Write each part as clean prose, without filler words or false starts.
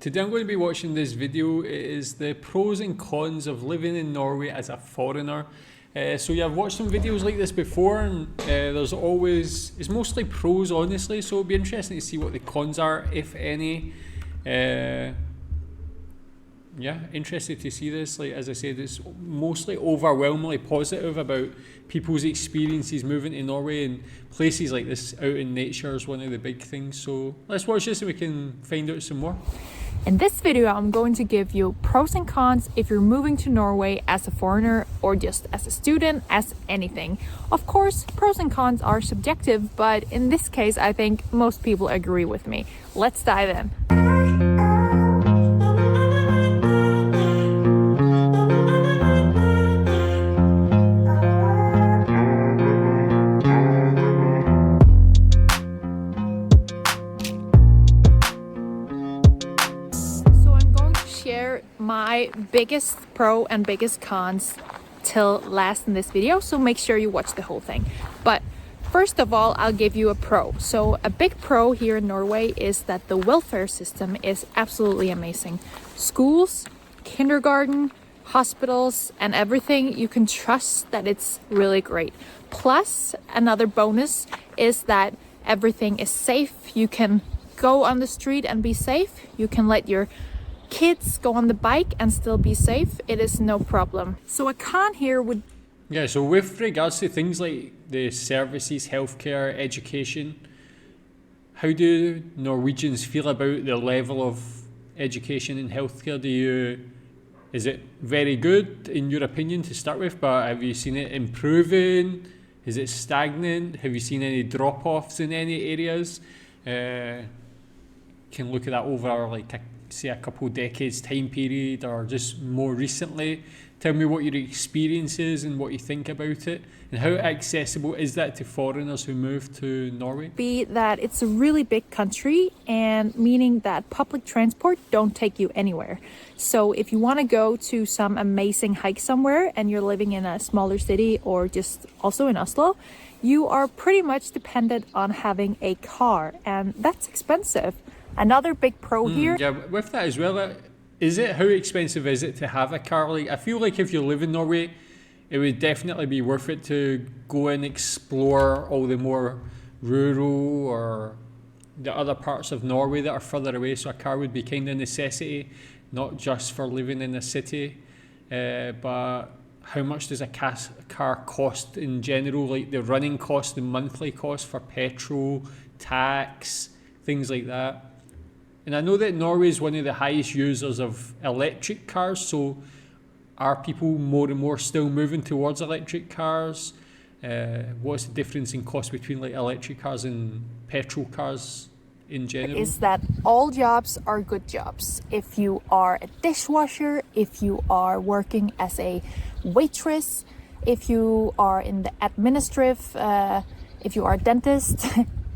Today I'm going to be watching this video. It is the pros and cons of living in Norway as a foreigner. So yeah, I've watched some videos like this before, and it's mostly pros honestly, so it'll be interesting to see what the cons are, if any. Yeah, interested to see this. Like, as I said, it's mostly overwhelmingly positive about people's experiences moving to Norway, and places like this out in nature is one of the big things. So let's watch this and we can find out some more. In this video, I'm going to give you pros and cons if you're moving to Norway as a foreigner or just as a student, as anything. Of course, pros and cons are subjective, but in this case, I think most people agree with me. Let's dive in. My biggest pro and biggest cons till last in this video, so make sure you watch the whole thing. But first of all, I'll give you a pro. So a big pro here in Norway is that the welfare system is absolutely amazing. Schools, kindergarten, hospitals, and everything, you can trust that it's really great. Plus, another bonus is that everything is safe. You can go on the street and be safe. You can let your kids go on the bike and still be safe. It is no problem. So a con here would... Yeah, so with regards to things like the services, healthcare, education, how do Norwegians feel about the level of education and healthcare? Is it very good in your opinion to start with, but have you seen it improving? Is it stagnant? Have you seen any drop-offs in any areas? Can look at that over like say a couple decades time period or just more recently. Tell me what your experience is and what you think about it, and how accessible is that to foreigners who move to Norway? Be that it's a really big country, and meaning that public transport don't take you anywhere. So if you want to go to some amazing hike somewhere and you're living in a smaller city or just also in Oslo, you are pretty much dependent on having a car, and that's expensive. Another big pro here. Yeah, with that as well, how expensive is it to have a car? Like, I feel like if you live in Norway, it would definitely be worth it to go and explore all the more rural or the other parts of Norway that are further away. So a car would be kind of necessity, not just for living in a city. But how much does a car cost in general? Like the running cost, the monthly cost for petrol, tax, things like that. And I know that Norway is one of the highest users of electric cars, so are people more and more still moving towards electric cars? What's the difference in cost between like electric cars and petrol cars in general? Is that all jobs are good jobs. If you are a dishwasher, if you are working as a waitress, if you are in the administrative, if you are a dentist,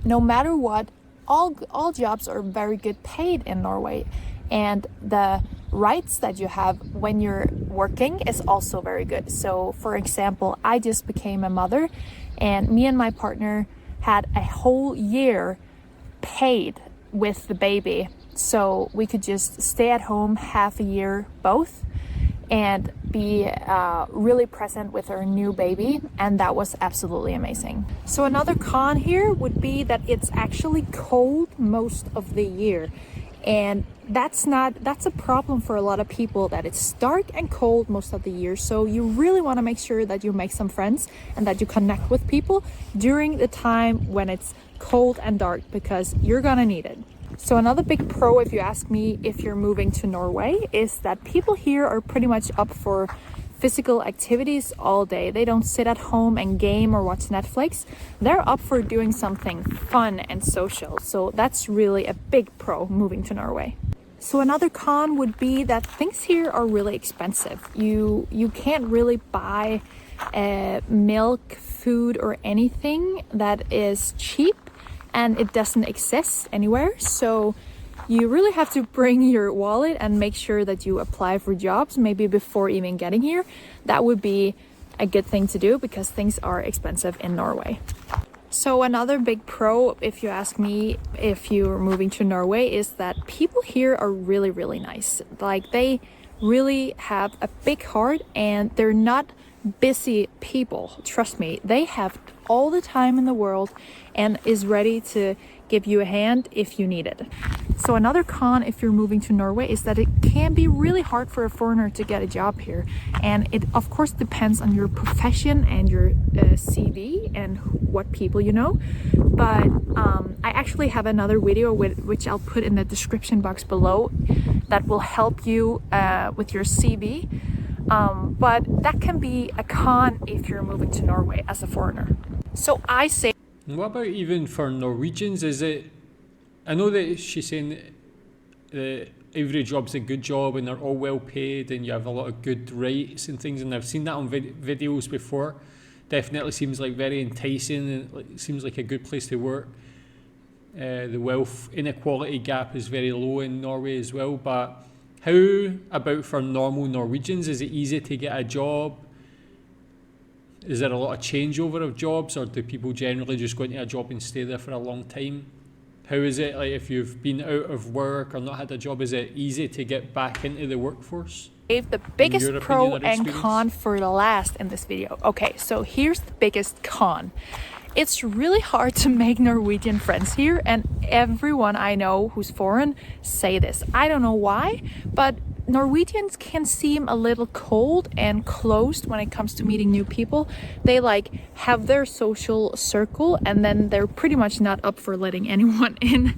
no matter what, all jobs are very good paid in Norway, and the rights that you have when you're working is also very good. So for example, I just became a mother, and me and my partner had a whole year paid with the baby, so we could just stay at home half a year both and be really present with our new baby, and that was absolutely amazing. So another con here would be that it's actually cold most of the year, and that's a problem for a lot of people, that it's dark and cold most of the year. So you really want to make sure that you make some friends and that you connect with people during the time when it's cold and dark, because you're gonna need it. So another big pro, if you ask me, if you're moving to Norway, is that people here are pretty much up for physical activities all day. They don't sit at home and game or watch Netflix. They're up for doing something fun and social. So that's really a big pro moving to Norway. So another con would be that things here are really expensive. You can't really buy milk, food, or anything that is cheap, and it doesn't exist anywhere. So you really have to bring your wallet and make sure that you apply for jobs maybe before even getting here. That would be a good thing to do, because things are expensive in Norway. So another big pro, if you ask me, if you're moving to Norway, is that people here are really, really nice. Like they really have a big heart and they're not busy people. Trust me, they have all the time in the world and is ready to give you a hand if you need it. So another con if you're moving to Norway is that it can be really hard for a foreigner to get a job here, and it of course depends on your profession and your CV and what people you know. But I actually have another video which I'll put in the description box below that will help you with your CV. But that can be a con if you're moving to Norway as a foreigner. So I say. What about even for Norwegians? Is it? I know that she's saying that every job's a good job and they're all well paid and you have a lot of good rates and things. And I've seen that on videos before. Definitely seems like very enticing and seems like a good place to work. The wealth inequality gap is very low in Norway as well. But how about for normal Norwegians? Is it easy to get a job? Is there a lot of changeover of jobs, or do people generally just go into a job and stay there for a long time? How is it like if you've been out of work or not had a job? Is it easy to get back into the workforce? Save the biggest pro and con for the last in this video. Okay, so here's the biggest con. It's really hard to make Norwegian friends here, and everyone I know who's foreign say this. I don't know why, but Norwegians can seem a little cold and closed when it comes to meeting new people. They like have their social circle and then they're pretty much not up for letting anyone in.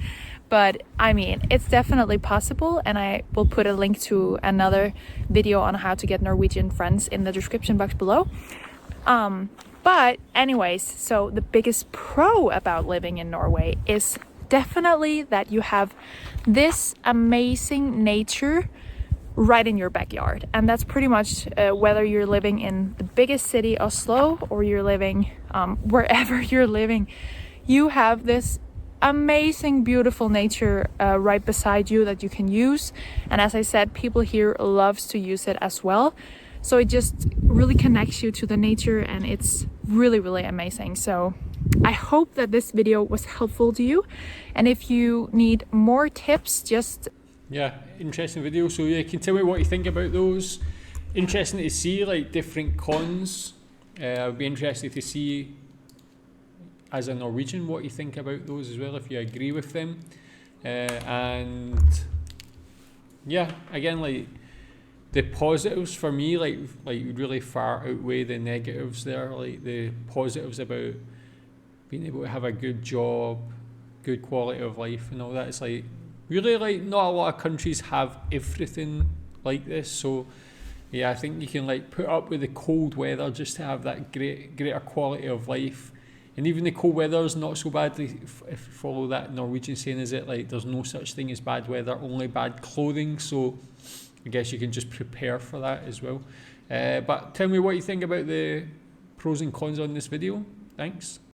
But I mean, it's definitely possible, and I will put a link to another video on how to get Norwegian friends in the description box below. But anyways, so the biggest pro about living in Norway is definitely that you have this amazing nature right in your backyard. And that's pretty much whether you're living in the biggest city, Oslo, or you're living wherever you're living, you have this amazing, beautiful nature right beside you that you can use. And as I said, people here loves to use it as well. So it just really connects you to the nature, and it's really, really amazing. So I hope that this video was helpful to you. And if you need more tips, just interesting video. So you can tell me what you think about those. Interesting to see like different cons. I'd be interested to see as a Norwegian what you think about those as well, if you agree with them. And yeah, again, like the positives for me like really far outweigh the negatives there. Like the positives about being able to have a good job, good quality of life and all that. It's like really like not a lot of countries have everything like this. So yeah, I think you can like put up with the cold weather just to have that greater quality of life. And even the cold weather is not so bad. If you follow that Norwegian saying, is it like there's no such thing as bad weather, only bad clothing. So I guess you can just prepare for that as well. But tell me what you think about the pros and cons on this video. Thanks.